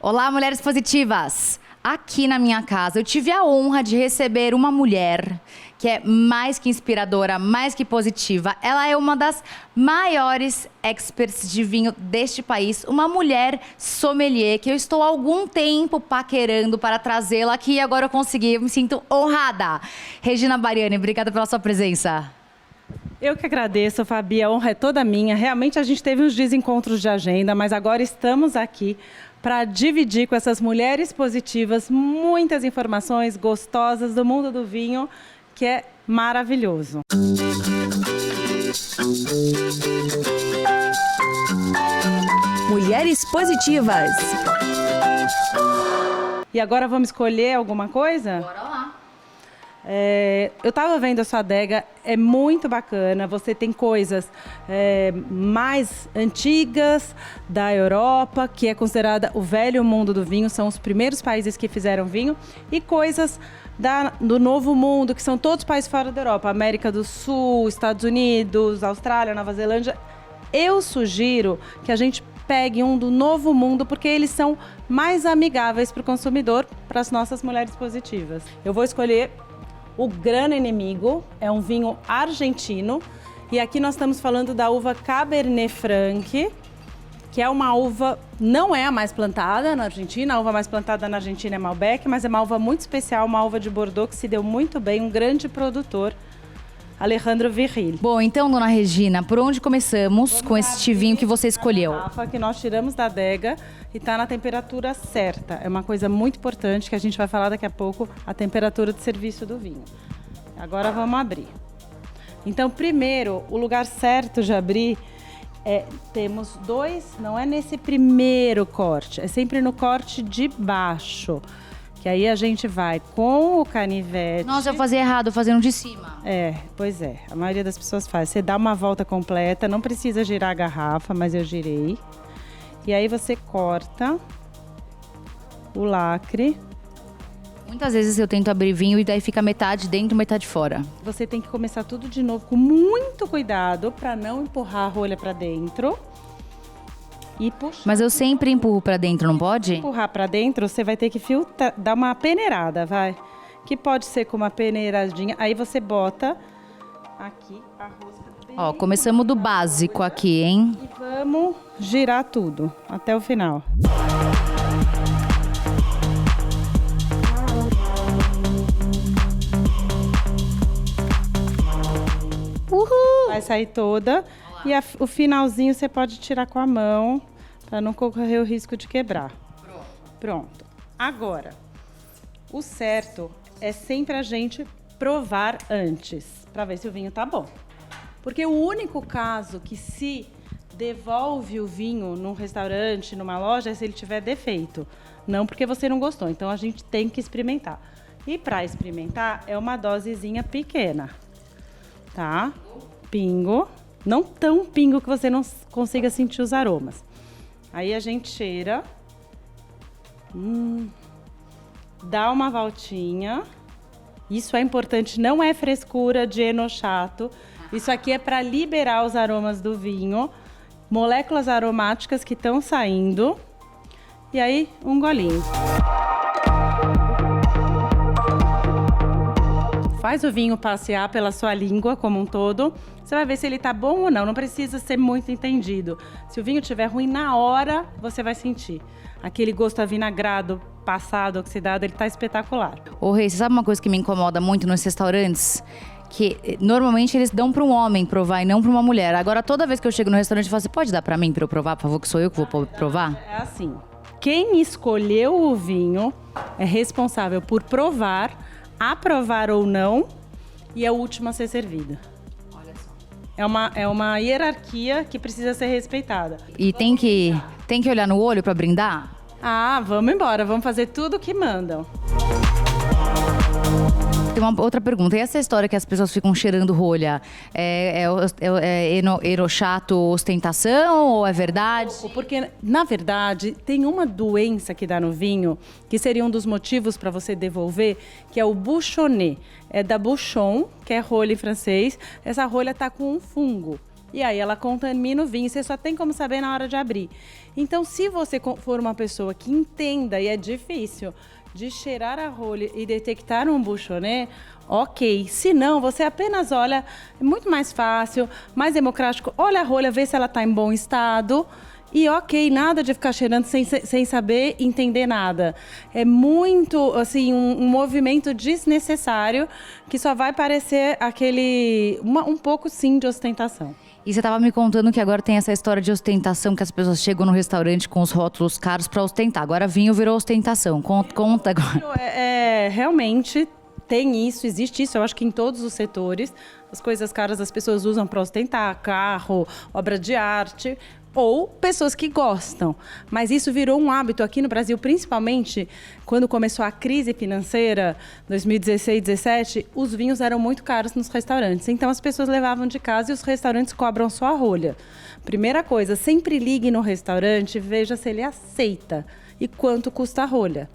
Olá, mulheres positivas! Aqui na minha casa eu tive a honra de receber uma mulher que é mais que inspiradora, mais que positiva. Ela é uma das maiores experts de vinho deste país, uma mulher sommelier que eu estou há algum tempo paquerando para trazê-la aqui e agora eu consegui, eu me sinto honrada. Regina Bariani, obrigada pela sua presença. Eu que agradeço, Fabi, a honra é toda minha. Realmente a gente teve uns desencontros de agenda, mas agora estamos aqui para dividir com essas mulheres positivas muitas informações gostosas do mundo do vinho, que é maravilhoso. Mulheres positivas. E agora vamos escolher alguma coisa? Bora lá. Eu estava vendo a sua adega, é muito bacana. Você tem coisas mais antigas da Europa, que é considerada o velho mundo do vinho, são os primeiros países que fizeram vinho, e coisas do novo mundo, que são todos países fora da Europa, América do Sul, Estados Unidos, Austrália, Nova Zelândia. Eu sugiro que a gente pegue um do novo mundo, porque eles são mais amigáveis para o consumidor, para as nossas mulheres positivas. Eu vou escolher o Gran Enemigo, é um vinho argentino, e aqui nós estamos falando da uva Cabernet Franc, que é uma uva, não é a mais plantada na Argentina, a uva mais plantada na Argentina é Malbec, mas é uma uva muito especial, uma uva de Bordeaux que se deu muito bem, um grande produtor, Alejandro Virril. Bom, então, dona Regina, por onde começamos com este vinho que você escolheu? A garrafa que nós tiramos da adega e está na temperatura certa. É uma coisa muito importante que a gente vai falar daqui a pouco, a temperatura de serviço do vinho. Agora vamos abrir. Então, primeiro, o lugar certo de abrir temos dois, não é nesse primeiro corte, é sempre no corte de baixo. Que aí a gente vai com o canivete. Nossa, eu fazia errado, fazendo de cima. Pois é. A maioria das pessoas faz. Você dá uma volta completa, não precisa girar a garrafa, mas eu girei. E aí você corta o lacre. Muitas vezes eu tento abrir vinho e daí fica metade dentro, metade fora. Você tem que começar tudo de novo com muito cuidado para não empurrar a rolha para dentro. E puxar. Mas eu sempre empurro pra dentro, não pode? Empurrar pra dentro, você vai ter que filtrar, dar uma peneirada, vai. Que pode ser com uma peneiradinha. Aí você bota aqui a rosca. Ó, começamos do básico aqui, hein? E vamos girar tudo até o final. Uhul! Vai sair toda. E o finalzinho você pode tirar com a mão, para não correr o risco de quebrar. Pronto. Agora, o certo é sempre a gente provar antes, para ver se o vinho tá bom. Porque o único caso que se devolve o vinho num restaurante, numa loja, é se ele tiver defeito. Não porque você não gostou. Então, a gente tem que experimentar. E para experimentar, é uma dosezinha pequena. Tá? Pingo. Não tão pingo que você não consiga sentir os aromas. Aí a gente cheira. Dá uma voltinha. Isso é importante, não é frescura de enochato. Isso aqui é para liberar os aromas do vinho. Moléculas aromáticas que estão saindo. E aí, um golinho. Faz o vinho passear pela sua língua como um todo. Você vai ver se ele tá bom ou não. Não precisa ser muito entendido. Se o vinho estiver ruim, na hora você vai sentir. Aquele gosto avinagrado, passado, oxidado, ele tá espetacular. Ô, Rei, você sabe uma coisa que me incomoda muito nos restaurantes? Que normalmente eles dão para um homem provar e não para uma mulher. Agora, toda vez que eu chego no restaurante, eu falo, você pode dar para mim para eu provar, por favor, que sou eu que vou provar? É assim, quem escolheu o vinho é responsável por provar, aprovar ou não, e é o último a ser servido. Olha só. É uma hierarquia que precisa ser respeitada. E tem que olhar no olho para brindar? Ah, vamos embora, vamos fazer tudo o que mandam. Tem uma outra pergunta. E essa história que as pessoas ficam cheirando rolha? É enochato ostentação ou é verdade? Porque, na verdade, tem uma doença que dá no vinho, que seria um dos motivos para você devolver, que é o bouchonnet. É da bouchon, que é rolha em francês. Essa rolha está com um fungo. E aí ela contamina o vinho, você só tem como saber na hora de abrir. Então, se você for uma pessoa que entenda, e é difícil, de cheirar a rolha e detectar um bouchonnet, ok. Se não, você apenas olha, é muito mais fácil, mais democrático, olha a rolha, vê se ela está em bom estado. E ok, nada de ficar cheirando sem saber entender nada. É muito, assim, um movimento desnecessário que só vai parecer um pouco, sim, de ostentação. E você estava me contando que agora tem essa história de ostentação, que as pessoas chegam no restaurante com os rótulos caros para ostentar. Agora vinho virou ostentação. Conta agora. Realmente tem isso, existe isso, eu acho que em todos os setores. As coisas caras as pessoas usam para ostentar, carro, obra de arte, ou pessoas que gostam. Mas isso virou um hábito aqui no Brasil, principalmente quando começou a crise financeira, 2016, 2017, os vinhos eram muito caros nos restaurantes. Então as pessoas levavam de casa e os restaurantes cobram só a rolha. Primeira coisa, sempre ligue no restaurante, veja se ele aceita e quanto custa a rolha.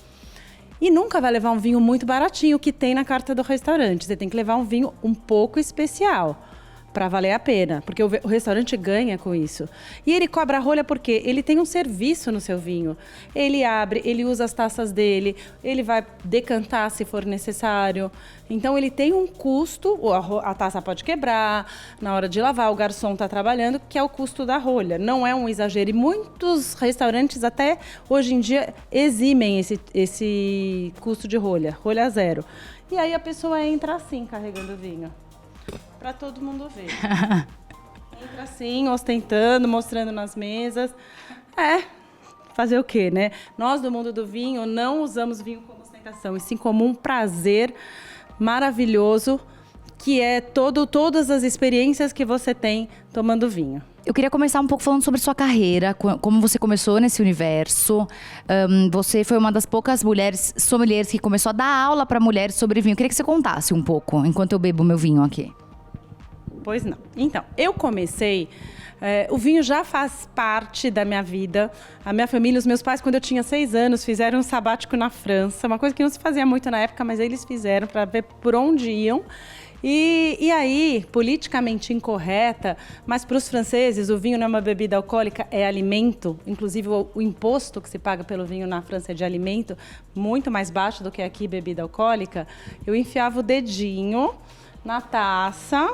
E nunca vai levar um vinho muito baratinho que tem na carta do restaurante. Você tem que levar um vinho um pouco especial para valer a pena, porque o restaurante ganha com isso. E ele cobra a rolha porque ele tem um serviço no seu vinho. Ele abre, ele usa as taças dele, ele vai decantar se for necessário. Então ele tem um custo, a taça pode quebrar, na hora de lavar o garçom está trabalhando, que é o custo da rolha. Não é um exagero. E muitos restaurantes até hoje em dia eximem esse custo de rolha zero. E aí a pessoa entra assim, carregando o vinho. Para todo mundo ver. Entra assim, ostentando, mostrando nas mesas. Fazer o quê, né? Nós do mundo do vinho não usamos vinho como ostentação, e sim como um prazer maravilhoso, que é todas as experiências que você tem tomando vinho. Eu queria começar um pouco falando sobre sua carreira, como você começou nesse universo. Você foi uma das poucas mulheres sommeliers que começou a dar aula para mulheres sobre vinho. Eu queria que você contasse um pouco, enquanto eu bebo meu vinho aqui. Pois não. Então, eu comecei... o vinho já faz parte da minha vida. A minha família, os meus pais, quando eu tinha 6 anos, fizeram um sabático na França. Uma coisa que não se fazia muito na época, mas eles fizeram para ver por onde iam. E aí, politicamente incorreta, mas para os franceses o vinho não é uma bebida alcoólica, é alimento. Inclusive o imposto que se paga pelo vinho na França é de alimento, muito mais baixo do que aqui bebida alcoólica. Eu enfiava o dedinho na taça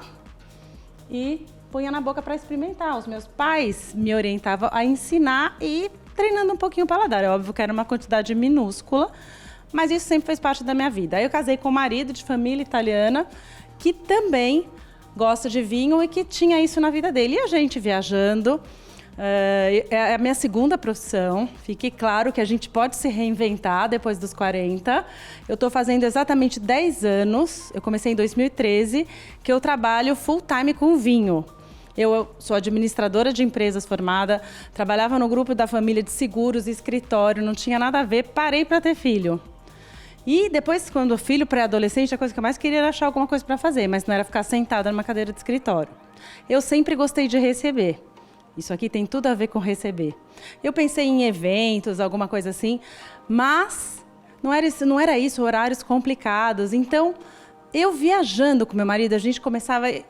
e punha na boca para experimentar. Os meus pais me orientavam a ensinar e treinando um pouquinho o paladar. É óbvio que era uma quantidade minúscula, mas isso sempre fez parte da minha vida. Aí eu casei com um marido de família italiana, que também gosta de vinho e que tinha isso na vida dele. E a gente viajando, é a minha segunda profissão. Fique claro que a gente pode se reinventar depois dos 40. Eu estou fazendo exatamente 10 anos, eu comecei em 2013, que eu trabalho full time com vinho. Eu sou administradora de empresas formada, trabalhava no grupo da família de seguros, escritório, não tinha nada a ver, parei para ter filho. E depois, quando o filho pré-adolescente, a coisa que eu mais queria era achar alguma coisa para fazer, mas não era ficar sentada numa cadeira de escritório. Eu sempre gostei de receber. Isso aqui tem tudo a ver com receber. Eu pensei em eventos, alguma coisa assim, mas não era isso, horários complicados. Então, eu viajando com meu marido, a gente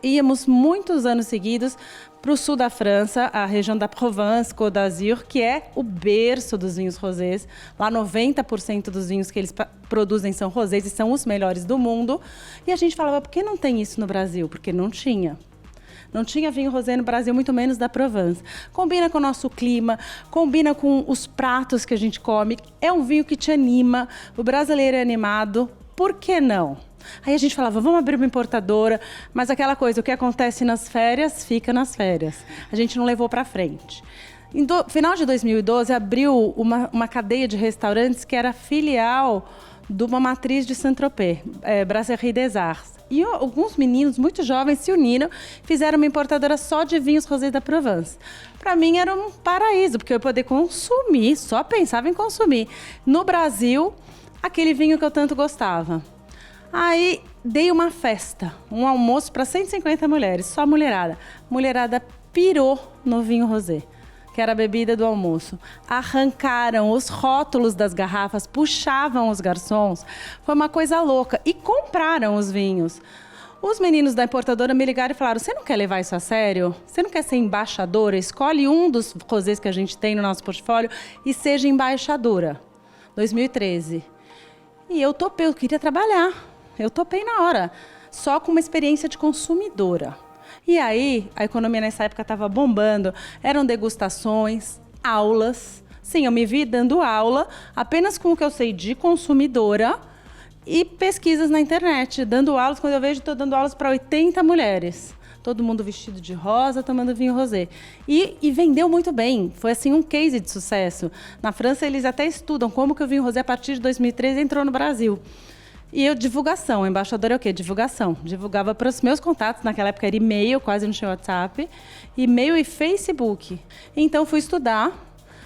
íamos muitos anos seguidos para o sul da França, a região da Provence, Côte d'Azur, que é o berço dos vinhos rosés. Lá 90% dos vinhos que eles produzem são rosés e são os melhores do mundo. E a gente falava, por que não tem isso no Brasil? Porque não tinha. Não tinha vinho rosé no Brasil, muito menos da Provence. Combina com o nosso clima, combina com os pratos que a gente come. É um vinho que te anima, o brasileiro é animado. Por que não? Aí a gente falava, vamos abrir uma importadora, mas aquela coisa, o que acontece nas férias, fica nas férias. A gente não levou para frente. Final de 2012, abriu uma cadeia de restaurantes que era filial de uma matriz de Saint-Tropez, Brasserie des Arts. E alguns meninos muito jovens se uniram, fizeram uma importadora só de vinhos rosés da Provence. Para mim era um paraíso, porque eu ia poder consumir, só pensava em consumir. No Brasil, aquele vinho que eu tanto gostava. Aí dei uma festa, um almoço para 150 mulheres, só mulherada. Mulherada pirou no vinho rosé, que era a bebida do almoço. Arrancaram os rótulos das garrafas, puxavam os garçons. Foi uma coisa louca. E compraram os vinhos. Os meninos da importadora me ligaram e falaram, você não quer levar isso a sério? Você não quer ser embaixadora? Escolhe um dos rosés que a gente tem no nosso portfólio e seja embaixadora. 2013. E eu topei, eu queria trabalhar. Eu topei na hora, só com uma experiência de consumidora. E aí, a economia nessa época estava bombando, eram degustações, aulas. Sim, eu me vi dando aula apenas com o que eu sei de consumidora e pesquisas na internet, dando aulas, quando eu vejo, estou dando aulas para 80 mulheres. Todo mundo vestido de rosa, tomando vinho rosé. E vendeu muito bem, foi assim um case de sucesso. Na França, eles até estudam como que o vinho rosé, a partir de 2013, entrou no Brasil. E eu, divulgação, embaixador é o quê? Divulgação. Divulgava para os meus contatos, naquela época era e-mail, quase não tinha WhatsApp, e-mail e Facebook. Então, fui estudar,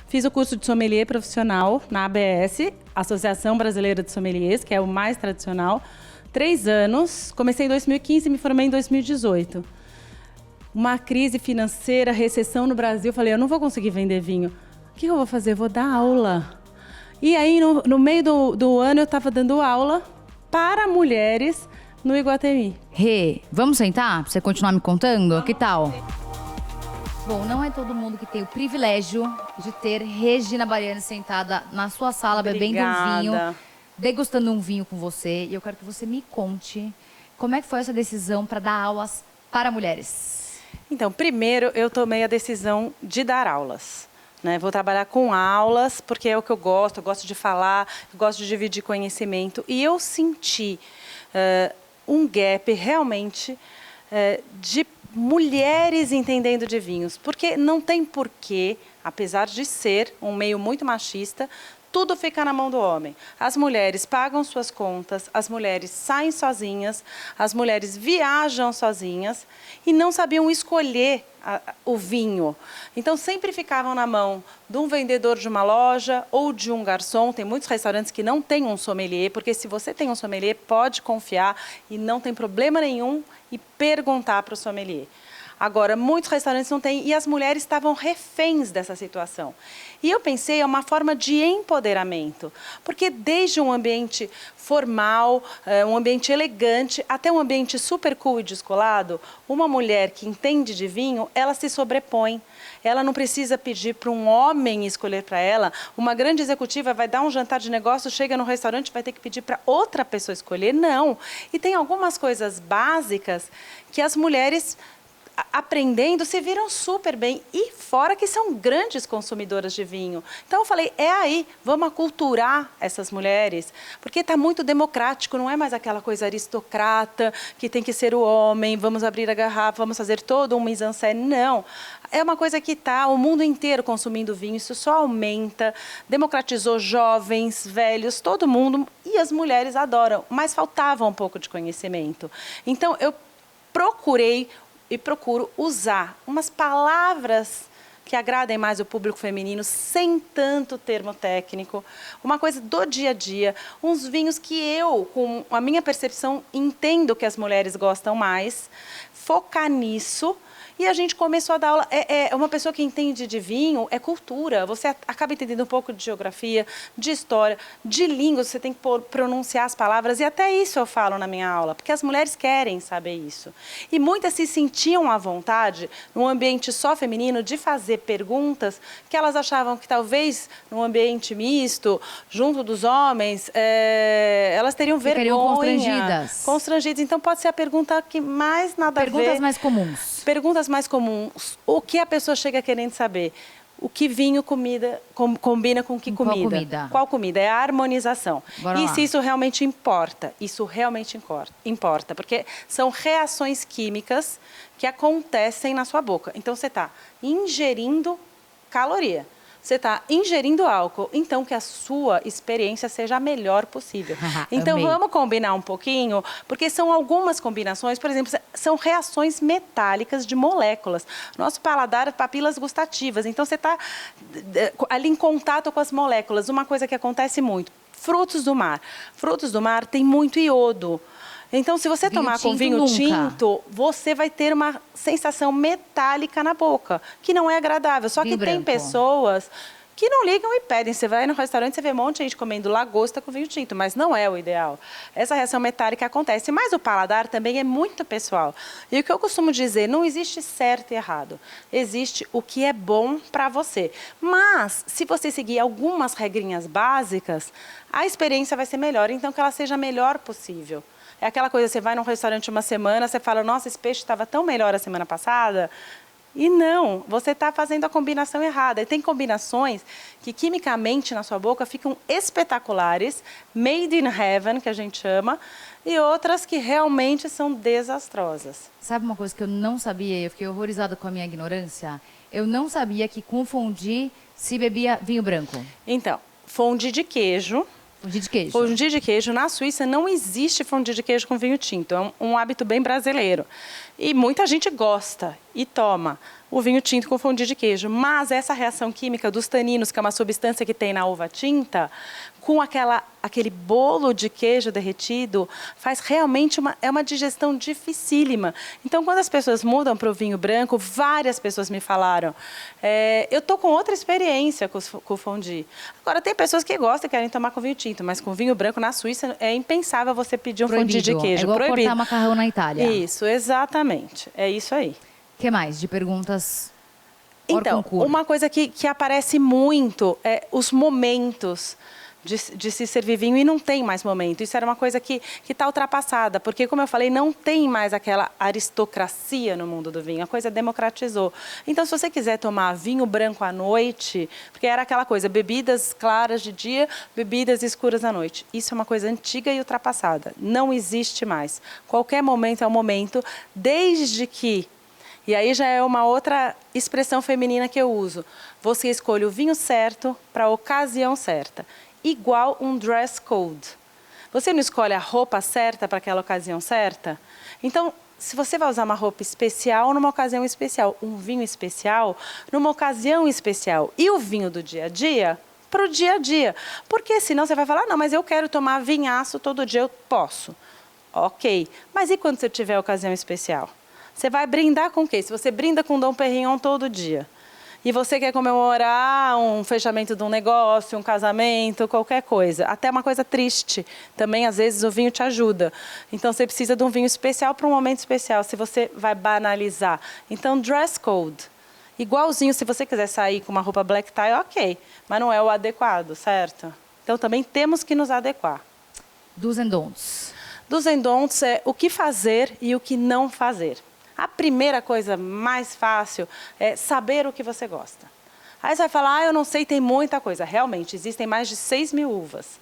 fiz o curso de sommelier profissional na ABS, Associação Brasileira de Sommeliers, que é o mais tradicional. 3 anos, comecei em 2015 e me formei em 2018. Uma crise financeira, recessão no Brasil, falei, eu não vou conseguir vender vinho. O que eu vou fazer? Eu vou dar aula. E aí, no meio do ano, eu estava dando aula para mulheres no Iguatemi. Rê, vamos sentar pra você continuar me contando? Que tal? Bom, não é todo mundo que tem o privilégio de ter Regina Bariani sentada na sua sala, bebendo um vinho, degustando um vinho com você. E eu quero que você me conte como é que foi essa decisão para dar aulas para mulheres. Então, primeiro eu tomei a decisão de dar aulas. Vou trabalhar com aulas, porque é o que eu gosto de falar, gosto de dividir conhecimento. E eu senti um gap realmente de mulheres entendendo de vinhos. Porque não tem porquê, apesar de ser um meio muito machista, tudo fica na mão do homem. As mulheres pagam suas contas, as mulheres saem sozinhas, as mulheres viajam sozinhas e não sabiam escolher o vinho. Então, sempre ficavam na mão de um vendedor de uma loja ou de um garçom. Tem muitos restaurantes que não têm um sommelier, porque se você tem um sommelier, pode confiar e não tem problema nenhum e perguntar para o sommelier. Agora, muitos restaurantes não têm e as mulheres estavam reféns dessa situação. E eu pensei, é uma forma de empoderamento, porque desde um ambiente formal, um ambiente elegante, até um ambiente super cool e descolado, uma mulher que entende de vinho, ela se sobrepõe. Ela não precisa pedir para um homem escolher para ela. Uma grande executiva vai dar um jantar de negócio, chega no restaurante, vai ter que pedir para outra pessoa escolher. Não. E tem algumas coisas básicas que as mulheres, aprendendo, se viram super bem. E fora que são grandes consumidoras de vinho. Então eu falei, é aí, vamos aculturar essas mulheres, porque está muito democrático, não é mais aquela coisa aristocrata, que tem que ser o homem, vamos abrir a garrafa, vamos fazer todo um mise-en-scène. Não, é uma coisa que está o mundo inteiro consumindo vinho, isso só aumenta, democratizou jovens, velhos, todo mundo, e as mulheres adoram, mas faltava um pouco de conhecimento. Então eu procurei e procuro usar umas palavras que agradem mais o público feminino, sem tanto termo técnico, uma coisa do dia a dia, uns vinhos que eu, com a minha percepção, entendo que as mulheres gostam mais, focar nisso. E a gente começou a dar aula. Uma pessoa que entende de vinho é cultura. Você acaba entendendo um pouco de geografia, de história, de língua. Você tem que pronunciar as palavras. E até isso eu falo na minha aula, porque as mulheres querem saber isso. E muitas se sentiam à vontade, num ambiente só feminino, de fazer perguntas que elas achavam que talvez num ambiente misto, junto dos homens, elas teriam vergonha. Constrangidas. Constrangidas. Então pode ser a pergunta que mais nada a ver. Perguntas mais comuns. Perguntas mais comuns. O que a pessoa chega querendo saber? O que vinho, comida, combina com que comida? Qual comida? Qual comida? É a harmonização. Bora e lá. se isso realmente importa? Isso realmente importa, porque são reações químicas que acontecem na sua boca. Então, você está ingerindo caloria. Você está ingerindo álcool, então que a sua experiência seja a melhor possível. Então Amei. vamos combinar um pouquinho, porque são algumas combinações, por exemplo, são reações metálicas de moléculas. Nosso paladar, papilas gustativas, então você está ali em contato com as moléculas. Uma coisa que acontece muito, frutos do mar. Frutos do mar tem muito iodo. Então, se você tomar com vinho tinto, você vai ter uma sensação metálica na boca, que não é agradável. Só que tem pessoas que não ligam e pedem. Você vai no restaurante, você vê um monte de gente comendo lagosta com vinho tinto, mas não é o ideal. Essa reação metálica acontece, mas o paladar também é muito pessoal. E o que eu costumo dizer, não existe certo e errado. Existe o que é bom para você. Mas, se você seguir algumas regrinhas básicas, a experiência vai ser melhor, então que ela seja a melhor possível. É aquela coisa, você vai num restaurante uma semana, você fala, nossa, esse peixe estava tão melhor a semana passada. E não, você está fazendo a combinação errada. E tem combinações que quimicamente na sua boca ficam espetaculares, made in heaven, que a gente chama, e outras que realmente são desastrosas. Sabe uma coisa que eu não sabia? Eu fiquei horrorizada com a minha ignorância. Eu não sabia que com fondue se bebia vinho branco. Então, fondue de queijo. Fondue de queijo. Fondue de queijo. Na Suíça não existe fondue de queijo com vinho tinto. É um hábito bem brasileiro. E muita gente gosta e toma o vinho tinto com fondue de queijo. Mas essa reação química dos taninos, que é uma substância que tem na uva tinta, com aquele bolo de queijo derretido, faz realmente uma digestão dificílima. Então, quando as pessoas mudam para o vinho branco, várias pessoas me falaram, eu estou com outra experiência com o fondue. Agora, tem pessoas que gostam e querem tomar com vinho tinto, mas com vinho branco na Suíça é impensável você pedir um fondue de queijo. É igual proibido. cortar macarrão na Itália. Isso, exatamente. É isso aí. O que mais de perguntas? Então, uma coisa que aparece muito é os momentos de se servir vinho e não tem mais momento. Isso era uma coisa que está ultrapassada, porque, como eu falei, não tem mais aquela aristocracia no mundo do vinho. A coisa democratizou. Então, se você quiser tomar vinho branco à noite, porque era aquela coisa, bebidas claras de dia, bebidas escuras à noite. Isso é uma coisa antiga e ultrapassada. Não existe mais. Qualquer momento é um momento, desde que... E aí já é uma outra expressão feminina que eu uso. Você escolhe o vinho certo para a ocasião certa. Igual um dress code. Você não escolhe a roupa certa para aquela ocasião certa? Então, se você vai usar uma roupa especial numa ocasião especial, um vinho especial numa ocasião especial e o vinho do dia a dia, para o dia a dia. Porque senão você vai falar, não, mas eu quero tomar vinhaço todo dia, eu posso. Ok, mas e quando você tiver ocasião especial? Você vai brindar com o quê? Se você brinda com Dom Perignon todo dia, e você quer comemorar um fechamento de um negócio, um casamento, qualquer coisa, até uma coisa triste, também às vezes o vinho te ajuda. Então você precisa de um vinho especial para um momento especial, se você vai banalizar. Então dress code, igualzinho, se você quiser sair com uma roupa black tie, ok, mas não é o adequado, certo? Então também temos que nos adequar. Do's and don'ts. Do's and don'ts é o que fazer e o que não fazer. A primeira coisa mais fácil é saber o que você gosta. Aí você vai falar, eu não sei, tem muita coisa. Realmente, existem mais de 6.000 uvas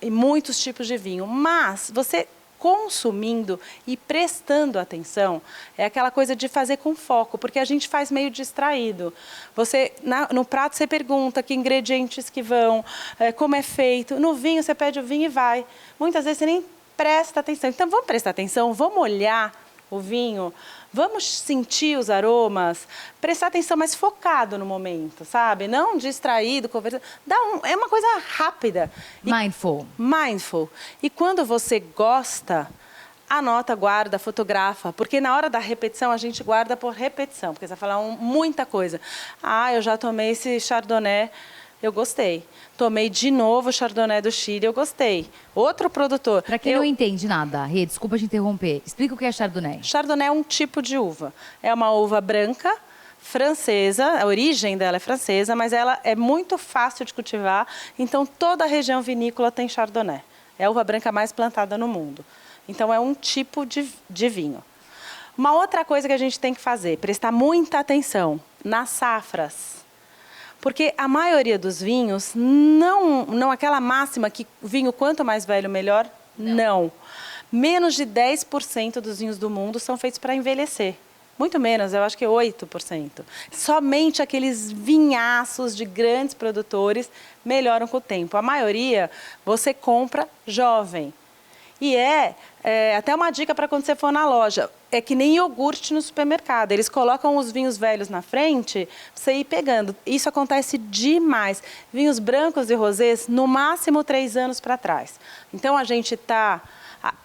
e muitos tipos de vinho. Mas você consumindo e prestando atenção, é aquela coisa de fazer com foco, porque a gente faz meio distraído. Você, no prato você pergunta que ingredientes que vão, como é feito. No vinho você pede o vinho e vai. Muitas vezes você nem presta atenção. Então vamos prestar atenção, vamos olhar o vinho, vamos sentir os aromas, prestar atenção mais focado no momento, sabe? Não distraído, conversando. É uma coisa rápida. Mindful. Mindful. E quando você gosta, anota, guarda, fotografa, porque na hora da repetição a gente guarda por repetição, porque você vai falar muita coisa. Ah, eu já tomei esse Chardonnay, eu gostei. Tomei de novo o Chardonnay do Chile, eu gostei. Outro produtor. Para quem não entende nada, Rê, desculpa te interromper, explica o que é Chardonnay. Chardonnay é um tipo de uva. É uma uva branca, francesa, a origem dela é francesa, mas ela é muito fácil de cultivar, então toda a região vinícola tem Chardonnay. É a uva branca mais plantada no mundo. Então é um tipo de vinho. Uma outra coisa que a gente tem que fazer, prestar muita atenção nas safras. Porque a maioria dos vinhos, não aquela máxima que vinho quanto mais velho melhor, não. Menos de 10% dos vinhos do mundo são feitos para envelhecer. Muito menos, eu acho que 8%. Somente aqueles vinhaços de grandes produtores melhoram com o tempo. A maioria você compra jovem. E até uma dica para quando você for na loja, é que nem iogurte no supermercado. Eles colocam os vinhos velhos na frente para você ir pegando. Isso acontece demais. Vinhos brancos e rosés, no máximo 3 anos para trás. Então a gente está...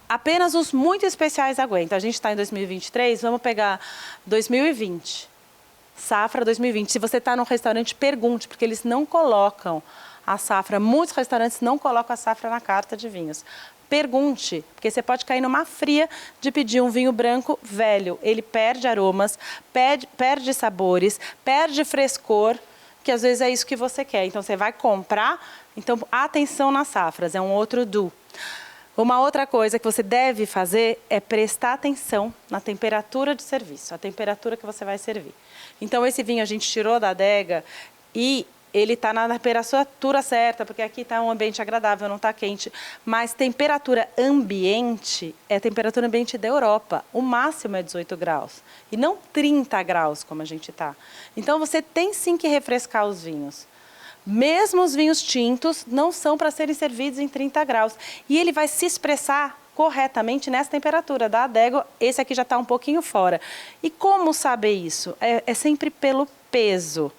Apenas os muito especiais aguentam. A gente está em 2023, vamos pegar 2020. Safra 2020. Se você está num restaurante, pergunte, porque eles não colocam a safra. Muitos restaurantes não colocam a safra na carta de vinhos. Pergunte, porque você pode cair numa fria de pedir um vinho branco velho. Ele perde aromas, perde sabores, perde frescor, que às vezes é isso que você quer. Então você vai comprar, então atenção nas safras, é um outro do. Uma outra coisa que você deve fazer é prestar atenção na temperatura de serviço, a temperatura que você vai servir. Então esse vinho a gente tirou da adega e ele está na temperatura certa, porque aqui está um ambiente agradável, não está quente. Mas temperatura ambiente é a temperatura ambiente da Europa. O máximo é 18 graus. E não 30 graus, como a gente está. Então, você tem sim que refrescar os vinhos. Mesmo os vinhos tintos não são para serem servidos em 30 graus. E ele vai se expressar corretamente nessa temperatura da adega. Esse aqui já está um pouquinho fora. E como saber isso? É sempre pelo peso.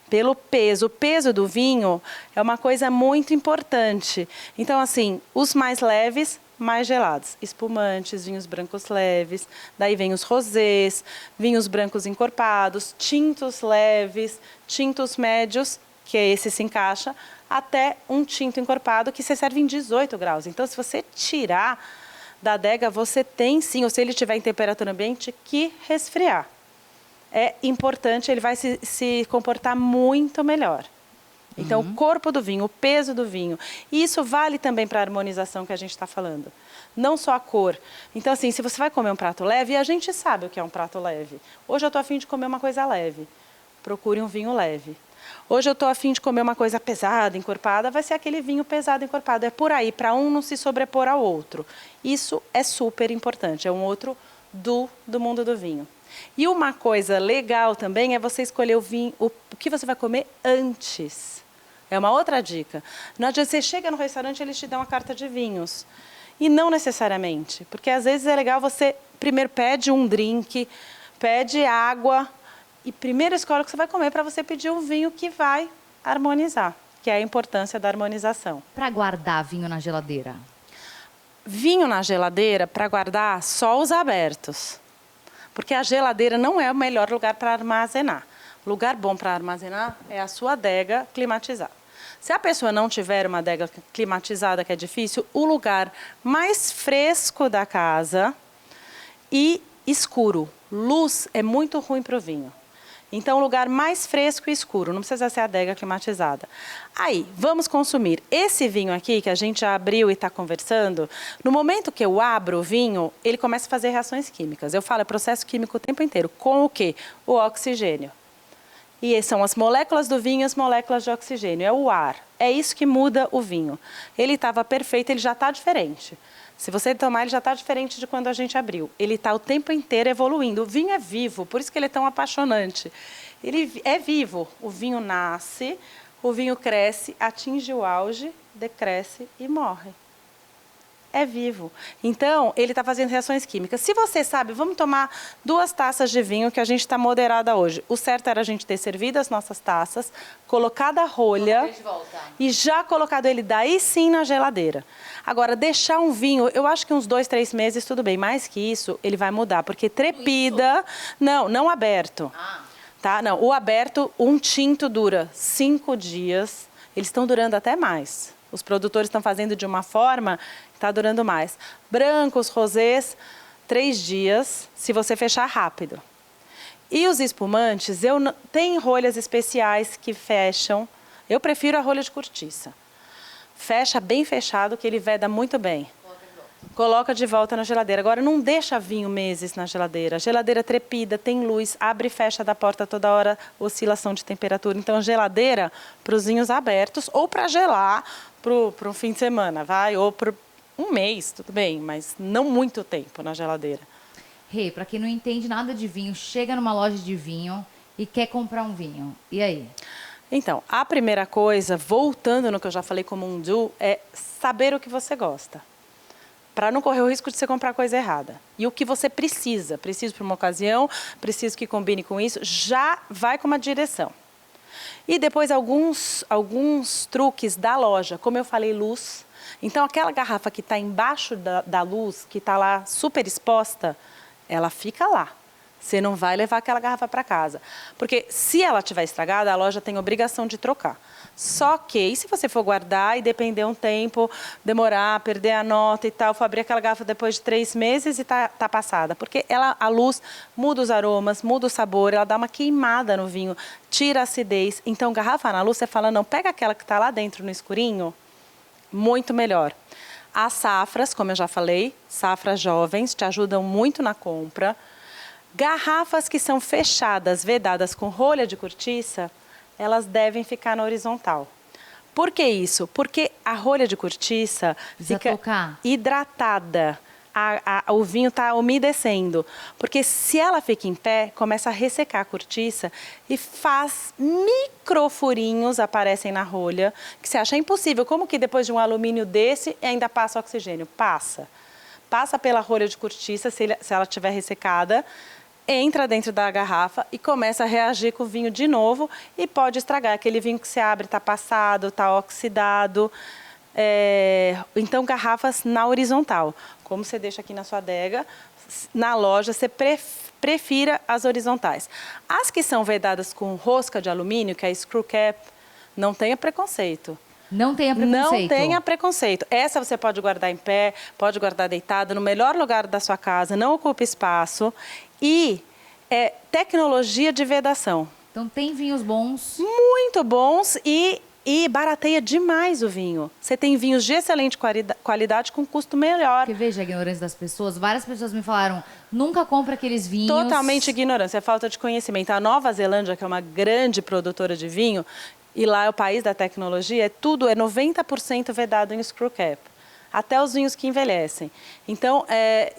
Pelo peso. O peso do vinho é uma coisa muito importante. Então, assim, os mais leves, mais gelados. Espumantes, vinhos brancos leves, daí vem os rosés, vinhos brancos encorpados, tintos leves, tintos médios, que esse se encaixa, até um tinto encorpado que se serve em 18 graus. Então, se você tirar da adega, você tem sim, ou se ele estiver em temperatura ambiente, que resfriar. É importante, ele vai se comportar muito melhor. Então, o corpo do vinho, o peso do vinho. E isso vale também para a harmonização que a gente está falando. Não só a cor. Então, assim, se você vai comer um prato leve, e a gente sabe o que é um prato leve. Hoje eu estou a fim de comer uma coisa leve. Procure um vinho leve. Hoje eu estou a fim de comer uma coisa pesada, encorpada, vai ser aquele vinho pesado, encorpado. É por aí, para um não se sobrepor ao outro. Isso é super importante. É um outro do mundo do vinho. E uma coisa legal também é você escolher o vinho, o que você vai comer antes. É uma outra dica. Não adianta, você chega no restaurante e eles te dão uma carta de vinhos. E não necessariamente, porque às vezes é legal você primeiro pede um drink, pede água e primeiro escolhe o que você vai comer para você pedir um vinho que vai harmonizar, que é a importância da harmonização. Para guardar vinho na geladeira? Vinho na geladeira, para guardar, só os abertos. Porque a geladeira não é o melhor lugar para armazenar. O lugar bom para armazenar é a sua adega climatizada. Se a pessoa não tiver uma adega climatizada, que é difícil, o lugar mais fresco da casa e escuro. Luz é muito ruim para o vinho. Então, o lugar mais fresco e escuro, não precisa ser adega climatizada. Aí, vamos consumir. Esse vinho aqui, que a gente já abriu e está conversando, no momento que eu abro o vinho, ele começa a fazer reações químicas. Eu falo, é processo químico o tempo inteiro. Com o quê? O oxigênio. E são as moléculas do vinho e as moléculas de oxigênio. É o ar. É isso que muda o vinho. Ele estava perfeito, ele já está diferente. Se você tomar, ele já está diferente de quando a gente abriu. Ele está o tempo inteiro evoluindo. O vinho é vivo, por isso que ele é tão apaixonante. Ele é vivo. O vinho nasce, o vinho cresce, atinge o auge, decresce e morre. É vivo. Então, ele está fazendo reações químicas. Se você sabe, vamos tomar 2 taças de vinho, que a gente está moderada hoje. O certo era a gente ter servido as nossas taças, colocado a rolha e já colocado ele daí sim na geladeira. Agora, deixar um vinho, eu acho que uns 2, 3 meses, tudo bem. Mais que isso, ele vai mudar, porque trepida... Não aberto. Tá? Não, o aberto, um tinto dura 5 dias. Eles estão durando até mais. Os produtores estão fazendo de uma forma que está durando mais. Brancos, rosés, 3 dias, se você fechar rápido. E os espumantes, tem rolhas especiais que fecham. Eu prefiro a rolha de cortiça. Fecha bem fechado, que ele veda muito bem. Coloca de volta na geladeira. Agora, não deixa vinho meses na geladeira. A geladeira trepida, tem luz, abre e fecha da porta toda hora, oscilação de temperatura. Então, geladeira para os vinhos abertos ou para gelar para um fim de semana, vai? Ou para um mês, tudo bem, mas não muito tempo na geladeira. Rê, para quem não entende nada de vinho, chega numa loja de vinho e quer comprar um vinho. E aí? Então, a primeira coisa, voltando no que eu já falei como um do, é saber o que você gosta. Para não correr o risco de você comprar coisa errada. E o que você precisa. Preciso para uma ocasião, preciso que combine com isso, já vai com uma direção. E depois alguns truques da loja, como eu falei, luz. Então, aquela garrafa que está embaixo da luz, que está lá super exposta, ela fica lá. Você não vai levar aquela garrafa para casa. Porque se ela estiver estragada, a loja tem obrigação de trocar. Só que, e se você for guardar e depender um tempo, demorar, perder a nota e tal, for abrir aquela garrafa depois de 3 meses e tá passada? Porque a luz muda os aromas, muda o sabor, ela dá uma queimada no vinho, tira a acidez. Então, garrafa na luz, você fala, não, pega aquela que está lá dentro no escurinho, muito melhor. As safras, como eu já falei, safras jovens, te ajudam muito na compra. Garrafas que são fechadas, vedadas com rolha de cortiça, elas devem ficar na horizontal. Por que isso? Porque a rolha de cortiça fica hidratada. O vinho está umedecendo. Porque se ela fica em pé, começa a ressecar a cortiça e faz microfurinhos, aparecem na rolha, que você acha impossível. Como que depois de um alumínio desse ainda passa oxigênio? Passa. Passa pela rolha de cortiça, se ela estiver ressecada, entra dentro da garrafa e começa a reagir com o vinho de novo e pode estragar. Aquele vinho que você abre está passado, está oxidado. Então, garrafas na horizontal. Como você deixa aqui na sua adega, na loja você prefira as horizontais. As que são vedadas com rosca de alumínio, que é a screw cap, não tenha preconceito. Não tenha preconceito. Não tenha preconceito. Essa você pode guardar em pé, pode guardar deitada, no melhor lugar da sua casa, não ocupa espaço. E tecnologia de vedação. Então tem vinhos bons. Muito bons e barateia demais o vinho. Você tem vinhos de excelente qualidade com custo melhor. Porque veja a ignorância das pessoas. Várias pessoas me falaram, nunca compra aqueles vinhos. Totalmente ignorância, é falta de conhecimento. A Nova Zelândia, que é uma grande produtora de vinho, e lá é o país da tecnologia, tudo é 90% vedado em screw cap. Até os vinhos que envelhecem. Então,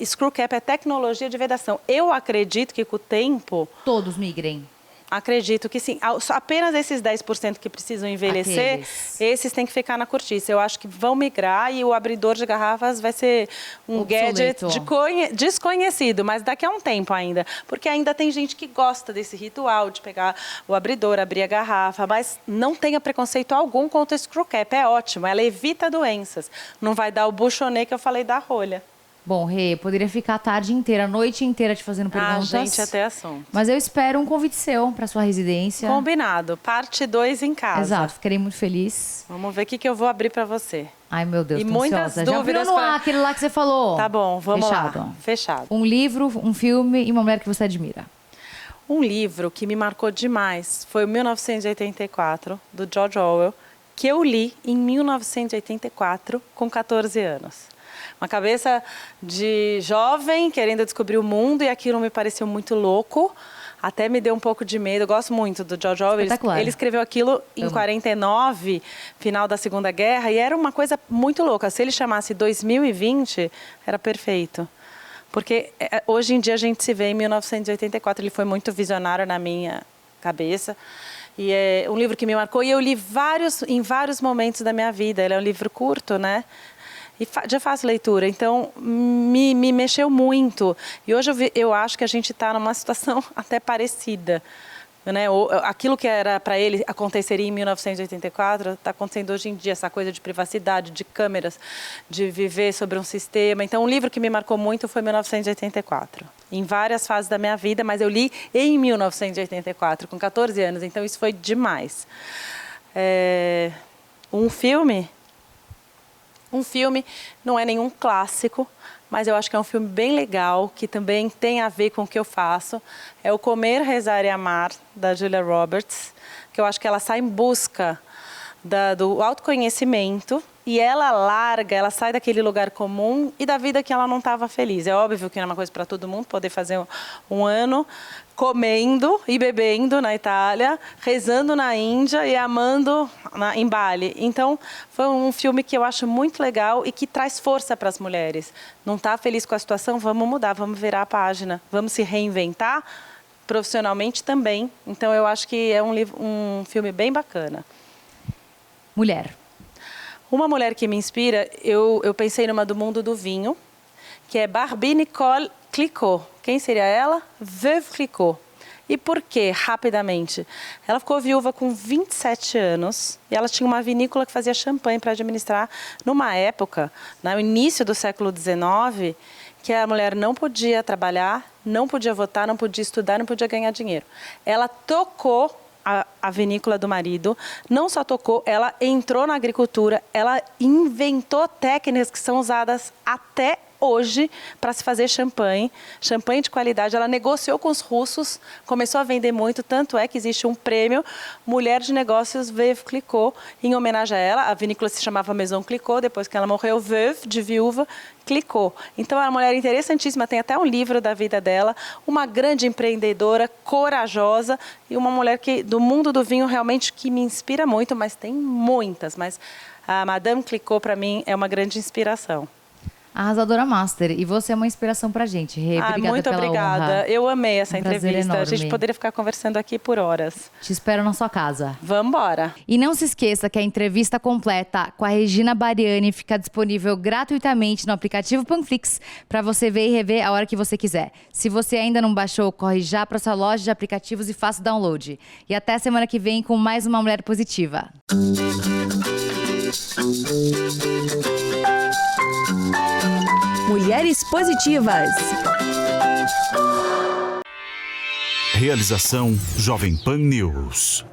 screw cap é tecnologia de vedação. Eu acredito que com o tempo... Todos migrem. Acredito que sim. Apenas esses 10% que precisam envelhecer, esses têm que ficar na cortiça. Eu acho que vão migrar e o abridor de garrafas vai ser um obsoleto. Gadget desconhecido, mas daqui a um tempo ainda. Porque ainda tem gente que gosta desse ritual de pegar o abridor, abrir a garrafa, mas não tenha preconceito algum contra o screw cap. É ótimo, ela evita doenças. Não vai dar o buchonê que eu falei da rolha. Bom, Rê, poderia ficar a tarde inteira, a noite inteira te fazendo perguntas. Gente, até assunto. Mas eu espero um convite seu para sua residência. Combinado. Parte 2 em casa. Exato, ficarei muito feliz. Vamos ver o que eu vou abrir para você. Ai, meu Deus, e tô muitas ansiosa. dúvidas. Já virou no ar aquele lá que você falou. Tá bom, vamos Fechado. lá. Fechado. Um livro, um filme e uma mulher que você admira. Um livro que me marcou demais foi o 1984, do George Orwell, que eu li em 1984, com 14 anos. Uma cabeça de jovem, querendo descobrir o mundo, e aquilo me pareceu muito louco. Até me deu um pouco de medo. Eu gosto muito do George Orwell. Ele escreveu aquilo em 49, final da Segunda Guerra, e era uma coisa muito louca. Se ele chamasse 2020, era perfeito. Porque hoje em dia a gente se vê em 1984. Ele foi muito visionário na minha cabeça. E é um livro que me marcou. E eu li em vários momentos da minha vida. Ele é um livro curto, né? E de fácil leitura, então me mexeu muito. E hoje eu acho que a gente está numa situação até parecida. Né? Aquilo que era para ele aconteceria em 1984, está acontecendo hoje em dia, essa coisa de privacidade, de câmeras, de viver sobre um sistema. Então, um livro que me marcou muito foi 1984. Em várias fases da minha vida, mas eu li em 1984, com 14 anos, então isso foi demais. Um filme não é nenhum clássico, mas eu acho que é um filme bem legal, que também tem a ver com o que eu faço. É o Comer, Rezar e Amar, da Julia Roberts, que eu acho que ela sai em busca do autoconhecimento e ela sai daquele lugar comum e da vida que ela não estava feliz. É óbvio que não é uma coisa para todo mundo poder fazer um ano comendo e bebendo na Itália, rezando na Índia e amando em Bali. Então, foi um filme que eu acho muito legal e que traz força para as mulheres. Não está feliz com a situação? Vamos mudar, vamos virar a página, vamos se reinventar profissionalmente também. Então, eu acho que é um filme bem bacana. Mulher. Uma mulher que me inspira, eu pensei numa do mundo do vinho, que é Barbie Nicole Clicquot. Quem seria ela? Veuve Clicquot. E por quê? Rapidamente. Ela ficou viúva com 27 anos e ela tinha uma vinícola que fazia champanhe para administrar numa época, no início do século XIX, que a mulher não podia trabalhar, não podia votar, não podia estudar, não podia ganhar dinheiro. Ela tocou a vinícola do marido, não só tocou, ela entrou na agricultura, ela inventou técnicas que são usadas até hoje para se fazer champanhe de qualidade. Ela negociou com os russos, começou a vender muito, tanto é que existe um prêmio Mulher de Negócios Veuve Clicquot, em homenagem a ela. A vinícola se chamava Maison Clicquot, depois que ela morreu, Veuve, de viúva, Clicquot. Então, é uma mulher interessantíssima, tem até um livro da vida dela, uma grande empreendedora, corajosa e uma mulher que, do mundo do vinho, realmente que me inspira muito, mas tem muitas. Mas a Madame Clicquot, para mim, é uma grande inspiração. Arrasadora Master. E você é uma inspiração pra gente, Rê. Obrigada muito pela obrigada. honra. Eu amei essa prazer entrevista. enorme. A gente poderia ficar conversando aqui por horas. Te espero na sua casa. Vamos embora. E não se esqueça que a entrevista completa com a Regina Bariani fica disponível gratuitamente no aplicativo Panflix para você ver e rever a hora que você quiser. Se você ainda não baixou, corre já para sua loja de aplicativos e faça o download. E até semana que vem com mais uma Mulher Positiva. Mulheres Positivas. Realização Jovem Pan News.